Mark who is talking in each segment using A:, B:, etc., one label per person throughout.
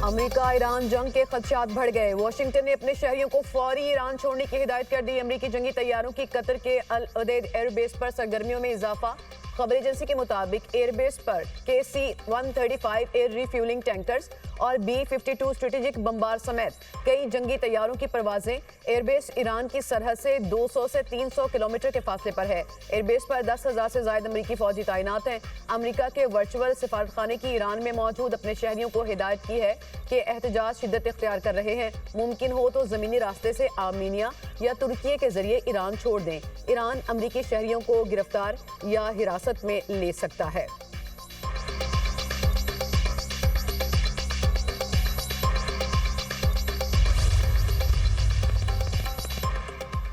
A: America Iran जंग के खदशात बढ़ गए। वाशिंगटन ने अपने शहरियों को फौरी ईरान छोड़ने की हिदायत कर दी। अमेरिकी जंगी तैयारों की कतर के अल उदैद एयरबेस पर सरगर्मियों में इजाफा। खबर एजेंसी के मुताबिक एयरबेस पर KC-135 एयर रिफ्यूलिंग टैंकर्स और B-52 स्ट्रेटेजिक बम्बार समेत कई जंगी तैयारों की परवाजें। एयरबेस ईरान की सरहद से 200 से 300 किलोमीटर के फासले पर है। एयरबेस पर 10,000 से ज्यादा अमेरिकी फौजी तैनात हैं। अमेरिका के वर्चुअल सिफारतखाने की ईरान में मौजूद अपने शहरियों को हिदायत की है कि एहतजाज शिद्दत इख्तियार कर रहे हैं। मुमकिन हो तो जमीनी रास्ते से आर्मीनिया या तुर्की के जरिए ईरान छोड़ दें। ईरान अमेरिकी शहरियों को गिरफ्तार या हिरासत में ले सकता है।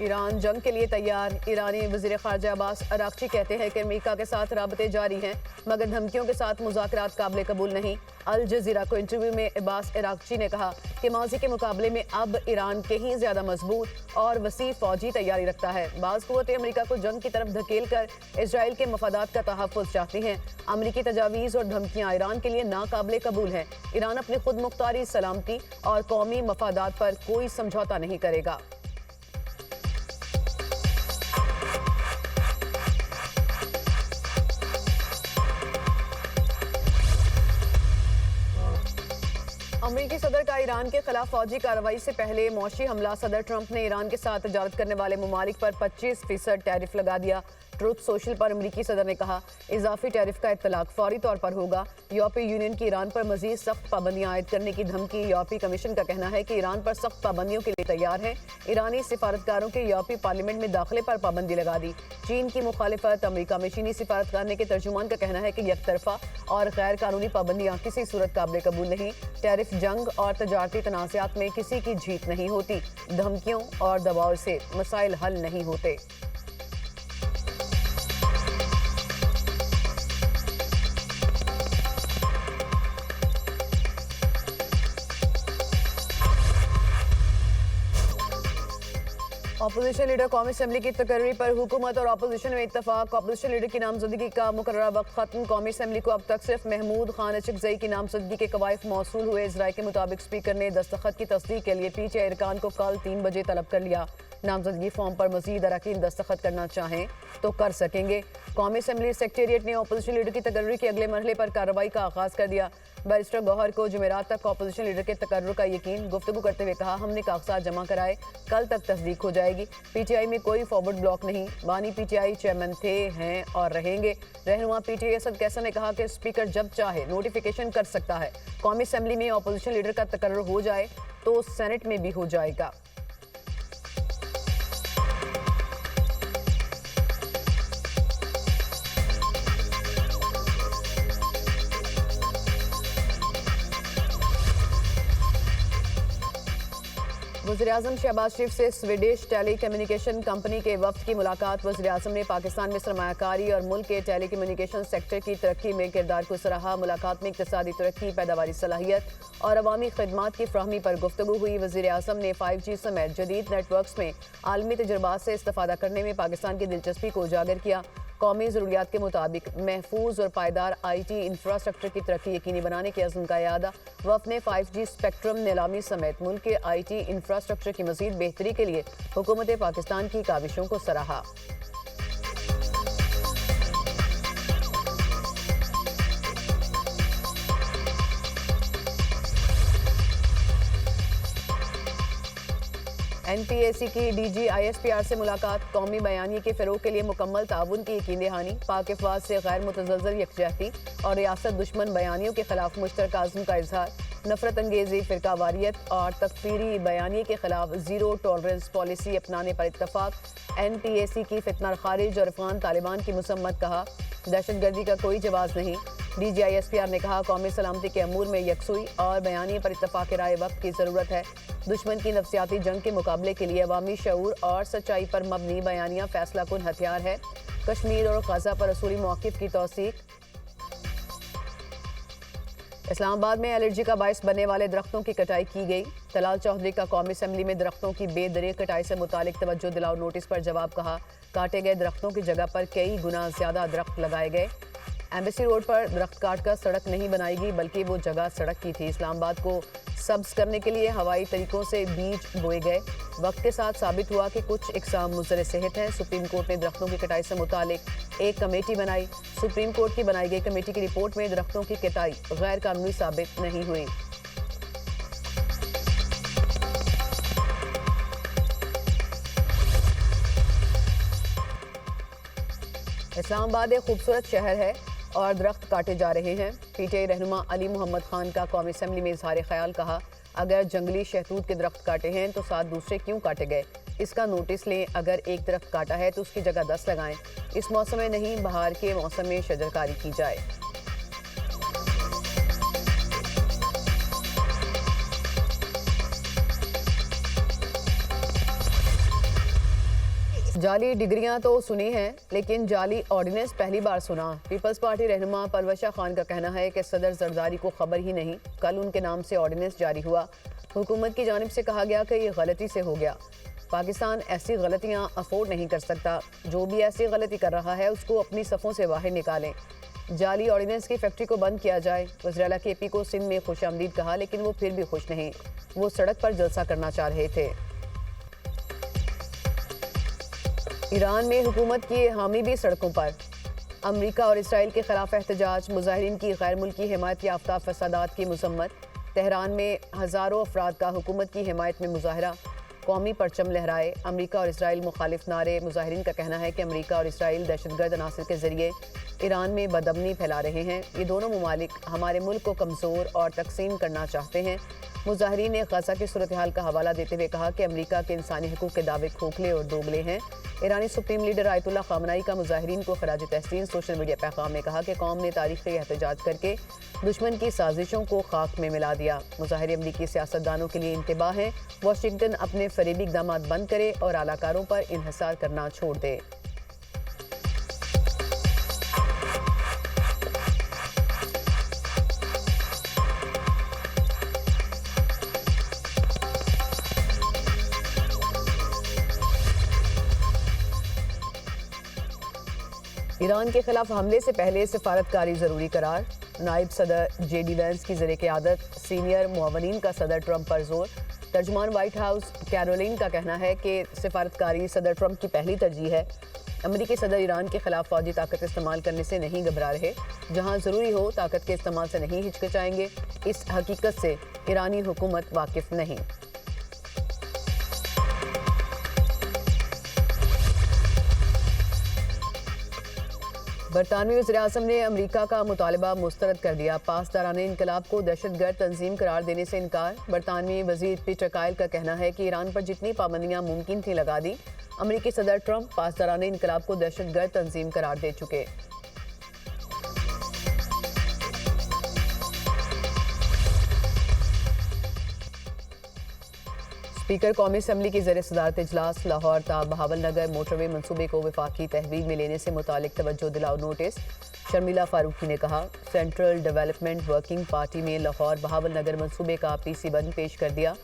A: ईरान जंग के लिए तैयार। ईरानी वज़ीर ख़ारजा अब्बास अराग़ची कहते हैं कि अमेरिका के साथ राबते जारी हैं, मगर धमकियों के साथ मुज़ाकरात काबिल कबूल नहीं। अल जज़ीरा को इंटरव्यू में अब्बास अराग़ची ने कहा कि माज़ी के मुकाबले में अब ईरान कहीं ज़्यादा मजबूत और वसी फौजी तैयारी रखता है। बाज़ क़ुव्वतें अमेरिका को जंग की तरफ धकेल कर इसराइल के मफादात का तहफ़्फ़ुज़ चाहती हैं। अमेरिकी तजावीज़ और धमकियाँ ईरान के लिए नाकाबिल कबूल हैं। ईरान अपनी खुद मुख्तारी, सलामती और कौमी मफादात पर कोई समझौता नहीं करेगा। अमेरिकी सदर का ईरान के खिलाफ फौजी कार्रवाई से पहले मौशी हमला। सदर ट्रंप ने ईरान के साथ तजारत करने वाले ममालिक पर 25% टैरिफ लगा दिया। ट्रुथ सोशल पर अमेरिकी सदर ने कहा इजाफी टैरिफ का इत्तलाक फौरी तौर पर होगा। यूरोपीय यूनियन की ईरान पर मजीद सख्त पाबंदियां आयद करने की धमकी। यूरोपीय कमीशन का कहना है कि ईरान पर सख्त पाबंदियों के लिए तैयार है। ईरानी सिफारतकारों के यूरोपीय पार्लियामेंट में दाखिले पर पाबंदी लगा दी। चीन की मुखालिफत। अमेरिका में चीनी सिफारतखाने के तर्जुमान का कहना है कि यकतरफा और गैर कानूनी पाबंदियां किसी सूरत काबिल कबूल नहीं। टैरिफ जंग और तजारती तनाज़ात में किसी की जीत नहीं होती। धमकियों और दबाव से मसाइल हल नहीं होते। अपोजिशन लीडर कौमी असेंबली की तकर्री पर हुकूमत और अपोजिशन में इत्तफाक। अपोजिशन लीडर की नामजदगी का मुकर्ररा वक्त खत्म। कौमी असेंबली को अब तक सिर्फ महमूद खान अचकज़ई की नामजदगी के कवायद मौसूल हुए। इस राय के मुताबिक स्पीकर ने दस्तखत की तस्दीक के लिए PTI अरकान को कल 3 बजे तलब कर लिया। नामजदगी फॉर्म पर मजीद अरकान दस्तखत करना चाहें तो कर सकेंगे। कौमी असेंबली सेक्रेटेरिएट ने अपोजिशन लीडर की तकर्री के अगले मरहले पर कार्रवाई का आगाज़ कर दिया। बैरिस्टर गौहर को जुमेरात तक अपोजिशन लीडर के तकर्रुर का यकीन। गुफ्तगू करते हुए कहा हमने कागजात जमा कराए, कल तक तस्दीक हो जाएगी। PTI में कोई फॉरवर्ड ब्लॉक नहीं। बानी PTI चेयरमैन थे, हैं और रहेंगे। रहनुमा PTI असद कैसर ने कहा कि स्पीकर जब चाहे नोटिफिकेशन कर सकता है। कौमी असेंबली में अपोजिशन लीडर का तकर्रुर हो जाए तो सेनेट में भी हो जाएगा। वज़ीर-ए-आज़म शहबाज शरीफ से स्वीडिश टेली कम्युनिकेशन कंपनी के वफ्द की मुलाकात। वज़ीर-ए-आज़म ने पाकिस्तान में सरमायाकारी और मुल्क के टेली कम्युनिकेशन सेक्टर की तरक्की में किरदार को सराहा। मुलाकात में इक़्तिसादी तरक्की, पैदावारी सलाहियत और अवामी खिदमात की फ्राहमी पर गुफ्तगू हुई। वज़ीर-ए-आज़म ने 5G समेत जदीद नेटवर्क्स में आलमी तजुर्बात से इस्तिफ़ादा करने में पाकिस्तान की दिलचस्पी को उजागर किया। कौमी ज़रूरियात के मुताबिक महफूज और पायदार IT इंफ्रास्ट्रक्चर की तरक्की यकीनी बनाने के अज़्म का यादा। वफ़द ने 5G स्पेक्ट्रम नीलामी समेत मुल्क के IT इंफ्रास्ट्रक्चर की मज़ीद बेहतरी के लिए हुकूमत पाकिस्तान की काविशों को सराहा। NPAC की DG ISPR से मुलाकात। कौमी बयानी के फ़रोग़ के लिए मुकम्मल ताउन की यकीन दहानी। पाक अफ़वाज से गैर मुतज़लज़ल यकजहती और रियासत दुश्मन बयानियों के खिलाफ मुश्तरका अज़्म का इजहार। नफरत अंगेज़ी, फ़िरकावारियत और तकफ़ीरी बयानी के खिलाफ ज़ीरो टॉलरेंस पॉलिसी अपनाने पर इत्तफ़ाक। NPAC की फितना खारिज और अफ़गान तालिबान की मुसम्मत। कहा दहशतगर्दी का कोई जवाब नहीं। DG ISPR ने कहा कौमी सलामती के अमूर में यकसुई और बयानी पर इत्तफ़ाक़ राय वक्त की ज़रूरत है। दुश्मन की नफ्सियाती जंग के मुकाबले के लिए अवामी शऊर और सच्चाई पर मबनी बयानियाँ फैसला कुन हथियार है। कश्मीर और गज़ा पर असूली मौक़िफ़ की तौसीक़। इस्लामाबाद में एलर्जी का बायस बनने वाले दरख्तों की कटाई की गई। तलाल चौधरी का कौमी असेंबली में दरख्तों की बेदरीग कटाई से मुतालिक तवज्जो दिलाओ नोटिस पर जवाब। कहा काटे गए दरख्तों की जगह पर कई गुना ज़्यादा दरख्त लगाए गए। एम्बेसी रोड पर दरख्त काटकर सड़क नहीं बनाएगी, बल्कि वो जगह सड़क की थी। इस्लामाबाद को सब्ज करने के लिए हवाई तरीकों से बीज बोए गए। वक्त के साथ साबित हुआ कि कुछ इकसाम मुज़र सेहत हैं। सुप्रीम कोर्ट ने दरख्तों की कटाई से मुतालिक एक कमेटी बनाई। सुप्रीम कोर्ट की बनाई गई कमेटी की रिपोर्ट में दरख्तों की कटाई गैर कानूनी साबित नहीं हुई। इस्लामाबाद एक खूबसूरत शहर है और दरख्त काटे जा रहे हैं। पीटीआई रहनुमा अली मोहम्मद खान का कौमी असम्बली में इजहार ख्याल। कहा, अगर जंगली शहतूत के दरख्त काटे हैं तो 7 दूसरे क्यों काटे गए, इसका नोटिस लें। अगर एक दरख्त काटा है तो उसकी जगह 10 लगाएं। इस मौसम में नहीं, बहार के मौसम में शजरकारी की जाए। जाली डिग्रियां तो सुनी हैं, लेकिन जाली ऑर्डिनेंस पहली बार सुना। पीपल्स पार्टी रहनुमा परवशा खान का कहना है कि सदर जरदारी को खबर ही नहीं, कल उनके नाम से ऑर्डिनेंस जारी हुआ। हुकूमत की जानिब से कहा गया कि ये गलती से हो गया। पाकिस्तान ऐसी गलतियां अफोर्ड नहीं कर सकता। जो भी ऐसी गलती कर रहा है उसको अपनी सफ़ों से बाहर निकालें। जाली ऑर्डिनेंस की फैक्ट्री को बंद किया जाए। वज़ीर-ए-आला KP को सिंध में खुशामदीद कहा, लेकिन वो फिर भी खुश नहीं। वो सड़क पर जलसा करना चाह रहे थे। ईरान में हुकूमत की हामी भी सड़कों पर। अमरीका और इसराइल के खिलाफ एहतजाज। मुजाहिरीन की गैर मुल्की हिमायत याफ्ता फसादात की मसम्मत। तेहरान में हज़ारों अफराद का हुकूमत की हिमायत में मुजाहरा। कौमी परचम लहराए। अमरीका और इसराइल मुखालिफ नारे। मुजाहिरीन का कहना है कि अमरीका और इसराइल दहशतगर्द अनासर के जरिए ईरान में बदअमनी फैला रहे हैं। ये दोनों ममालिक हमारे मुल्क को कमज़ोर और तकसीम करना चाहते हैं। मुजाहिरीन ने गजा की सूरत हाल का हवाला देते हुए कहा कि अमरीका के इंसानी हकूक़ के दावे खोखले और दोगले हैं। ईरानी सुप्रीम लीडर आयतुल्ला ख़ामनेई का मुजाहिरीन को खराज तहसीन सोशल मीडिया पैगाम में कहा कि कौम ने तारीख़ी एहतजाज करके दुश्मन की साजिशों को खाक में मिला दिया। मुजाहिर अमरीकी सियासतदानों के लिए इंतबाह है, वाशिंगटन अपने फरेबी इक़दाम बंद करे और आलाकारों पर इन्हिसार करना छोड़ दे। ईरान के खिलाफ हमले से पहले सिफारतकारी ज़रूरी करार। नायब सदर JD वैंस की ज़रिए क़यादत। सीनियर मुआवनीन का सदर ट्रंप पर जोर। तर्जुमान वाइट हाउस कैरोलिन का कहना है कि सिफारतकारी सदर ट्रंप की पहली तरजीह है। अमरीकी सदर ईरान के खिलाफ फौजी ताकत इस्तेमाल करने से नहीं घबरा रहे। जहाँ ज़रूरी हो ताकत के इस्तेमाल से नहीं हिचकिचाएंगे। इस हकीकत से ईरानी हुकूमत वाकिफ़ नहीं। बरतानवी वज़ीर-ए-आज़म ने अमरीका का मुतालबा मुस्तरद कर दिया। पासदाराने इनकलाब को दहशतगर्द तंजीम करार देने से इनकार। बरतानवी वज़ीर पीटर कायल का कहना है कि ईरान पर जितनी पाबंदियां मुमकिन थी लगा दी। अमरीकी सदर ट्रंप पासदाराने इनकलाब को दहशतगर्द तंजीम करार दे चुके। स्पीकर कौमी असम्बली की ज़रिए सदारत इजलास। लाहौर ता बहावलनगर मोटरवे मनसूबे को वफाकी तहवील में लेने से मुतालिक तवज्जो दिलाओ नोटिस। शर्मिला फारूकी ने कहा, सेंट्रल डेवलपमेंट वर्किंग पार्टी में लाहौर बहावलनगर मनसूबे का PC1 पेश कर दिया।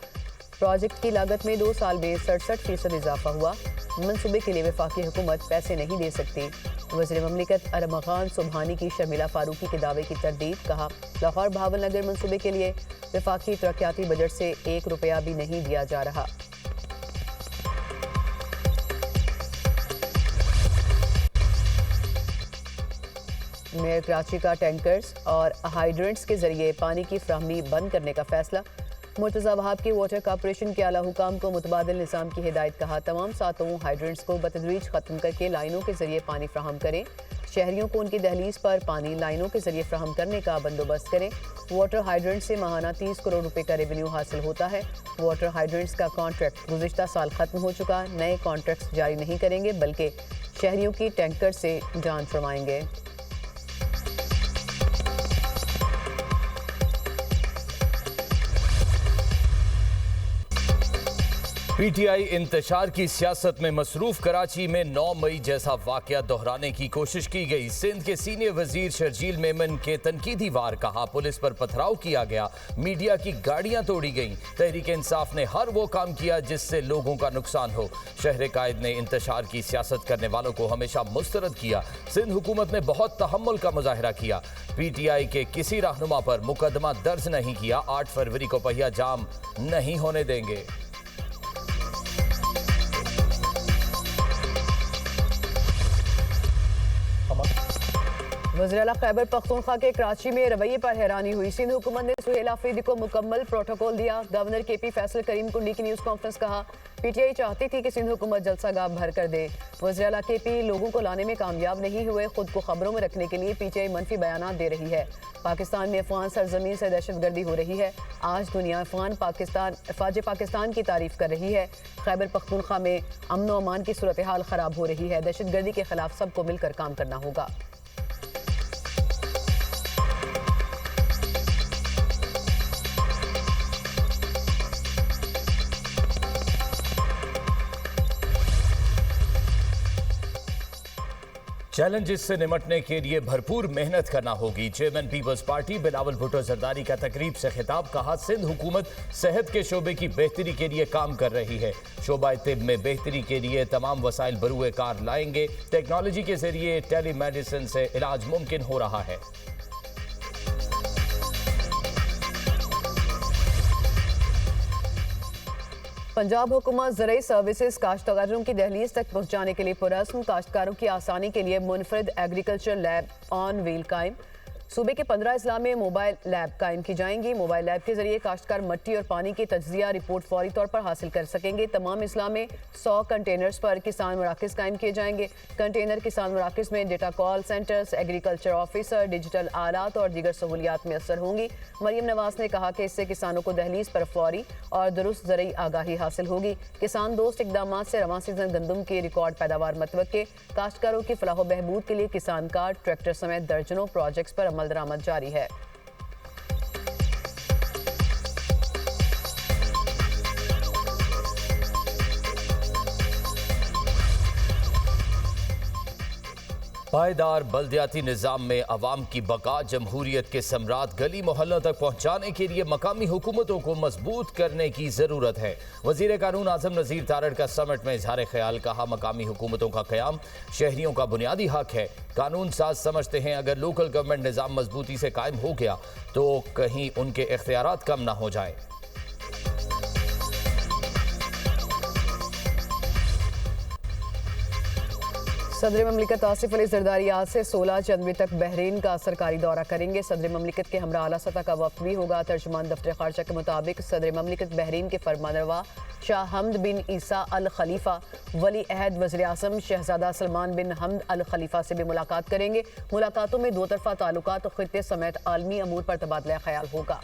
A: प्रोजेक्ट की लागत में 2 साल में 67% इजाफा हुआ। मनसूबे के लिए वफाकी हुकूमत पैसे नहीं दे सकती। वज़ीर ममलिकत अरमगान सुबहानी की शर्मिला फारूकी के दावे की तरदीद। कहा, लाहौर बहावलनगर मनसूबे के लिए वफाकी तरक्याती बजट से 1 रुपया भी नहीं दिया जा रहा। मेयर कराची का टैंकर्स और हाइड्रेंट्स के जरिए पानी की फ्राहमी बंद करने का फैसला। मुर्तज़ा वहाब की वाटर कॉरपोरेशन के आला हुकाम को मुतबादिल निज़ाम की हिदायत। कहा, तमाम 7 हाइड्रेंट्स को बतदरीज ख़त्म करके लाइनों के जरिए पानी फ्राहम करें। शहरियों को उनकी दहलीज पर पानी लाइनों के जरिए फ्राहम करने का बंदोबस्त करें। वाटर हाइड्रेंट से माहाना 30 करोड़ रुपए का रेवेन्यू हासिल होता है। वाटर हाइड्रेंट्स का कॉन्ट्रैक्ट गुज़िश्ता साल ख़त्म हो चुका। नए कॉन्ट्रैक्ट्स जारी नहीं करेंगे, बल्कि शहरियों की टैंकर से जान छुड़वाएंगे।
B: पीटीआई इंतशार की सियासत में मसरूफ। कराची में 9 मई जैसा वाकया दोहराने की कोशिश की गई। सिंध के सीनियर वजीर शर्जील मेमन के तनकीदी वार। कहा पुलिस पर पथराव किया गया, मीडिया की गाड़ियां तोड़ी गईं। तहरीक इंसाफ ने हर वो काम किया जिससे लोगों का नुकसान हो। शहर कायद ने इंतशार की सियासत करने वालों को हमेशा मुस्तरद किया। सिंध हुकूमत ने बहुत तहम्मुल का मुजाहरा किया। पीटीआई के किसी रहनुमा पर मुकदमा दर्ज नहीं किया। 8 फरवरी को पहिया जाम नहीं होने देंगे।
A: वज़ीर-ए-आला खैबर पख्तूनख्वा के कराची में रवैये पर हैरानी हुई। सिंध हुकूमत ने सुहेल आफरीदी को मुकम्मल प्रोटोकॉल दिया। गवर्नर केपी फैसल करीम कुंडी की न्यूज़ कॉन्फ्रेंस। कहा पीटीआई चाहती थी कि सिंध हुकूमत जलसागाह भर कर दे। वज़ीर-ए-आला केपी लोगों को लाने में कामयाब नहीं हुए। खुद को खबरों में रखने के लिए पीटीआई मनफी बयान दे रही है। पाकिस्तान में अफगान सरजमीन से दहशतगर्दी हो रही है। आज दुनिया अफगान पाकिस्तान की तारीफ कर रही है। खैबर पख्तूनख्वा में अमन व अमान की सूरत हाल खराब हो रही है। दहशतगर्दी के खिलाफ सबको मिलकर काम करना होगा।
B: चैलेंजेस से निमटने के लिए भरपूर मेहनत करना होगी। चेयरमैन पीपल्स पार्टी बिलावल भुट्टो जरदारी का तकरीब से खिताब। कहा सिंध हुकूमत सेहत के शोबे की बेहतरी के लिए काम कर रही है। शोबा तिब में बेहतरी के लिए तमाम वसाइल बरूए कार लाएंगे। टेक्नोलॉजी के जरिए टेली मेडिसिन से इलाज मुमकिन हो रहा है।
A: पंजाब हुकूमत ज़राई सर्विसेज काश्तकारों की दहलीज तक पहुँचाने के लिए पुरस्म। काश्तकारों की आसानी के लिए मुनफरद एग्रीकल्चर लैब ऑन व्हील कायम। सूबे के 15 अजला में मोबाइल लैब कायम की जाएंगी। मोबाइल लैब के जरिए काश्तकार मट्टी और पानी की तज्जिया रिपोर्ट फौरी तौर पर हासिल कर सकेंगे। तमाम अजला में 100 कंटेनर्स पर किसान मराकज़ कायम किए जाएंगे। कंटेनर किसान मराकज़ में data call centres, agriculture officer, digital आलात और दीगर सहूलियात मैसर होंगी। मरियम नवाज ने कहा कि इससे किसानों को दहलीज पर फौरी और दुरुस्त ज़रई आगाही हासिल होगी। किसान दोस्त इकदाम से रवां सीजन गंदम की रिकॉर्ड पैदावार मतवक्के। काश्तकारों की फलाह बहबूद के लिए किसान कार्ड, ट्रैक्टर समेत दर्जनों प्रोजेक्ट्स पर अमल दरामद जारी है।
B: पायदार बल्दियाती निज़ाम में अवाम की बका। जमहूरियत के समरात गली मोहल्लों तक पहुँचाने के लिए मकामी हुकूमतों को मजबूत करने की ज़रूरत है। वज़ीर कानून आज़म नज़ीर तारड़ का समिट में इजहार ख्याल। कहा मकामी हुकूमतों का क़याम शहरियों का बुनियादी हक है। कानून साज समझते हैं अगर लोकल गवर्नमेंट निज़ाम मजबूती से कायम हो गया तो कहीं उनके इख्तियारात कम ना हो जाए।
A: सदर ममलिकत आसिफ अली जरदारी आज से 16 जनवरी तक बहरीन का सरकारी दौरा करेंगे। सदर ममलिकत के हमरा आला सतह का वफ्द भी होगा। तर्जुमान दफ्तर खारजा के मुताबिक सदर ममलिकत बहरीन के फरमानरवा शाह हमद बिन ईसा अल खलीफा वली अहद वज़ीर आज़म शहजादा सलमान बिन हमद अल खलीफा से भी मुलाकात करेंगे। मुलाकातों में 2 तरफ़ा ताल्लुकात और खित्ते समेत आलमी अमूर पर तबादला ख्याल होगा।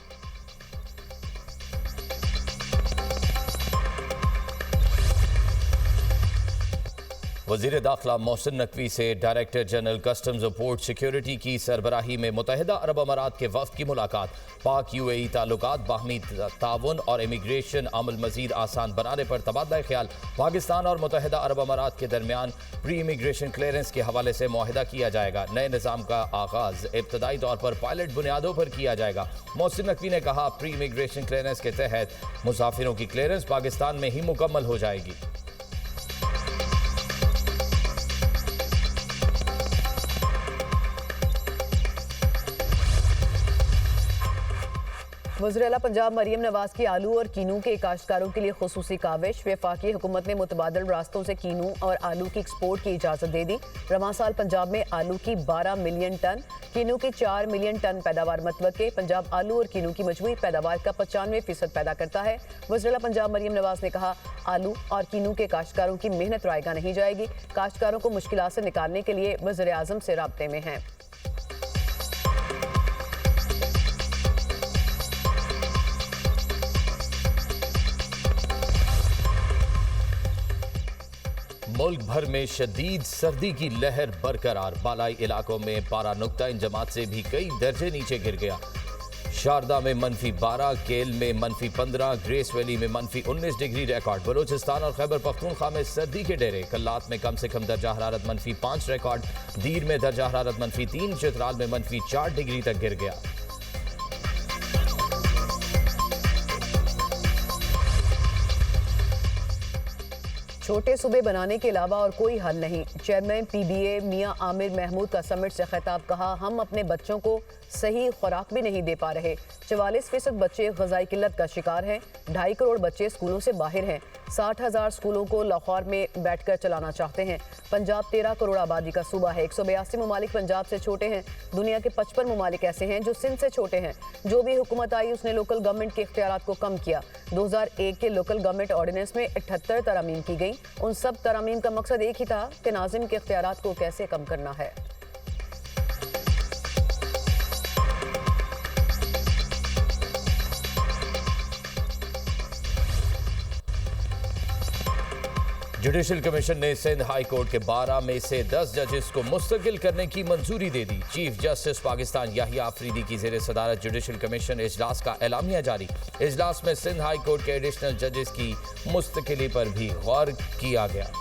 B: वज़ीर दाखिला मोहसिन नकवी से डायरेक्टर जनरल कस्टम्स और पोर्ट सिक्योरिटी की सरबराही में मुत्तहिदा अरब अमारात के वफ़द की मुलाकात। पाक यूएई ताल्लुकात, बाहमी ताउन और इमिग्रेशन अमल मज़ीद आसान बनाने पर तबादला ख्याल। पाकिस्तान और मुत्तहिदा अरब अमारात के दरमियान प्री इमिग्रेशन क्लियरेंस के हवाले से मुआहिदा किया जाएगा। नए निज़ाम का आगाज़ इब्तदाई तौर पर पायलट बुनियादों पर किया जाएगा। मोहसिन नकवी ने कहा प्री इमिग्रेशन क्लियरेंस के तहत मुसाफिरों की क्लियरेंस पाकिस्तान में ही मुकम्मल हो जाएगी।
A: वज़ीर-ए-आला पंजाब मरियम नवाज की आलू और कीनू के काश्तकारों के लिए खुसूसी काविश। वफाकी हुकूमत ने मुतबादल रास्तों से कीनू और आलू की एक्सपोर्ट की इजाज़त दे दी। रवां साल पंजाब में आलू की 12 मिलियन टन, कीनू की 4 मिलियन टन पैदावार मतवक्के। पंजाब आलू और कीनू की मजमूई पैदावार का 95% पैदा करता है। वज़ीर-ए-आला पंजाब मरियम नवाज ने कहा आलू और कीनू के काश्तकारों की मेहनत रायगा नहीं जाएगी। काश्तकारों को मुश्किलात से निकालने के लिए वज़ीर आज़म से राब्ते में हैं।
B: मुल्क भर में शदीद सर्दी की लहर बरकरार। बालाई इलाकों में पारा नुक्ता इंजमात से भी कई दर्जे नीचे गिर गया। शारदा में -12, केल में -15, ग्रेस वैली में -19 डिग्री रिकॉर्ड। बलूचिस्तान और खैबर पख्तूनख्वा में सर्दी के डेरे। कल्लात में कम से कम दर्जा हरारत -5 रिकॉर्ड। दीर में दर्जा हरारत -3, चित्राल में -4 डिग्री तक गिर गया।
A: छोटे सूबे बनाने के अलावा और कोई हल नहीं। चेयरमैन पीबीए मियां आमिर महमूद का समिट से खिताब। कहा, हम अपने बच्चों को सही खुराक भी नहीं दे पा रहे। 44% बच्चे ग़िज़ाई किल्लत का शिकार हैं। 2.5 करोड़ बच्चे स्कूलों से बाहर हैं। 60,000 स्कूलों को लाहौर में बैठकर चलाना चाहते हैं। पंजाब 13 करोड़ आबादी का सूबा है। 182 ममालिक पंजाब से छोटे हैं। दुनिया के 55 ममालिक ऐसे हैं जो सिंध से छोटे हैं। जो भी हुकूमत आई उसने लोकल गवर्नमेंट के इख्तियारात को कम किया। 2001 के लोकल गवर्नमेंट ऑर्डिनेंस में 78 तरामीम की गई। उन सब तरामीम का मकसद एक ही था कि नाज़िम के इख्तियारात को कैसे कम करना है।
B: जुडिशल कमीशन ने सिंध हाई कोर्ट के 12 में से 10 जजेस को मुस्तकिल करने की मंजूरी दे दी। चीफ जस्टिस पाकिस्तान याहिया आफरीदी की ज़ेर सदारत जुडिशल कमीशन इजलास का एलामिया जारी। इजलास में सिंध हाई कोर्ट के एडिशनल जजेस की मुस्तकिली पर भी गौर किया गया।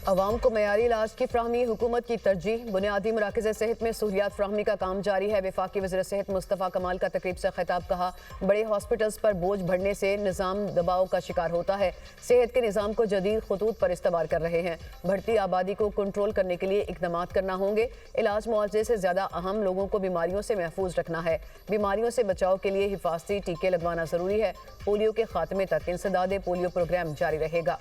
A: अवाम को मयारी इलाज की फ्राहमी हुकूमत की तरजीह। बुनियादी मराकज़ सेहत में सहूलियात फ्राहमी का काम जारी है। वफाकी वज़ीर सेहत मुस्तफ़ा कमाल का तकरीब से खिताब। कहा, बड़े हॉस्पिटल्स पर बोझ बढ़ने से निज़ाम दबाव का शिकार होता है। सेहत के निज़ाम को जदीद खतूत पर इस्तेमाल कर रहे हैं। बढ़ती आबादी को कंट्रोल करने के लिए इक़दामात करना होंगे। इलाज मुआवजे से ज़्यादा अहम लोगों को बीमारियों से महफूज रखना है। बीमारियों से बचाव के लिए हिफाजती टीके लगवाना ज़रूरी है। पोलियो के खात्मे तक इंसदादे पोलियो प्रोग्राम जारी रहेगा।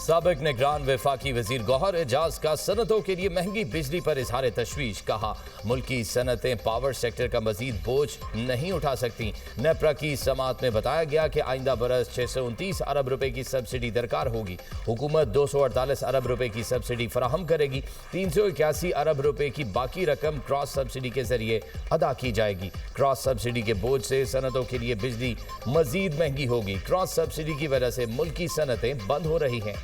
B: साबिक निगरान वफाकी वजीर गौहर एजाज का सनतों के लिए महंगी बिजली पर इजहार तशवीश। कहा, मुल्की सनतें पावर सेक्टर का मजीद बोझ नहीं उठा सकती। नेपरा की समात में बताया गया कि आइंदा बरस 629 अरब रुपए की सब्सिडी दरकार होगी। हुकूमत 248 अरब रुपए की सब्सिडी फराहम करेगी। 381 अरब रुपए की बाकी रकम क्रॉस सब्सिडी के जरिए अदा की जाएगी। क्रॉस सब्सिडी के बोझ से सनतों के लिए बिजली मजीद महंगी होगी। क्रॉस सब्सिडी की वजह से मुल्की सनतें बंद हो रही हैं।